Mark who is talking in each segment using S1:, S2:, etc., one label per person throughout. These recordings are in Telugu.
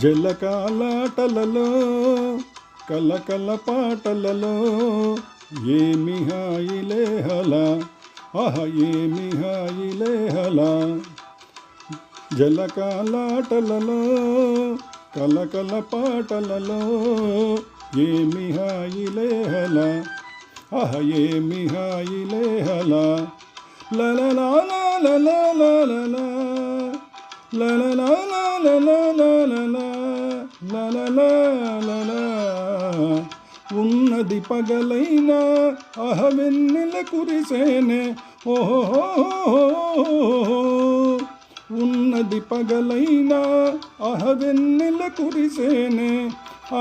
S1: జలకాలాటలలో కలకల పాటలలో ఏమి హాయిలే హలా, ఆహ ఏమి హాయిలే హలా. జలకాలాటలలో కలకల పాటలలో ఏమి హాయిలే హలా, ఆహ ఏమి హాయిలే హలా. లలలా లలలా లలలా లలలా లలలా. ఉన్నది పగలైనా అహవెన్నెల కురిసేనే, ఓహో. ఉన్నది పగలైనా అహవెన్నెల కురిసేనే,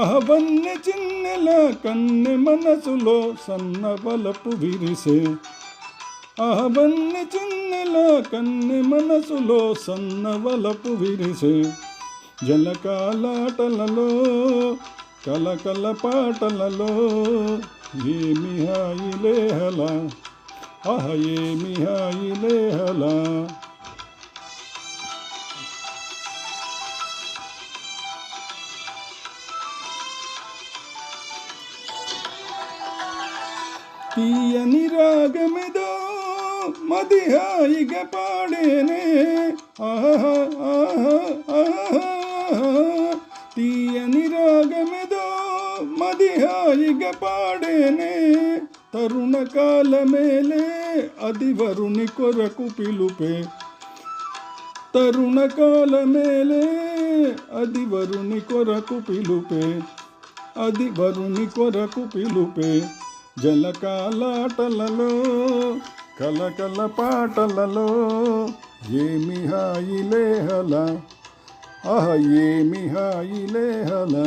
S1: అహవన్నె చిన్నెల కన్నె మనసులో సన్నవలపు విరిసే. అహవన్నె చిన్నెల కన్నె మనసులో సన్నవలపు విరిసే. జలకాలాటలలో కలకల పాటలలో ఏమి హాయిలే హలా, ఆహ ఏమి హాయిలే హలా. తీయని రాగమిదో మది హాయిగా పాడేనే, ఆహా ఆహా ఆహా. తీయని రాగమిదో మది హాయిగా పాడేనే, తరుణ కాలమేలే అది వరుని కొరకు పిలుపే. తరుణ కాలమేలే అది వరుని కొరకు పిలుపే, అది వరుని కొరకు పిలుపే. జలకాలాటలలో కలకల పాటలలో ఏమి హాయిలే హలా, ఆహ ఏమి హాయిలే హలా.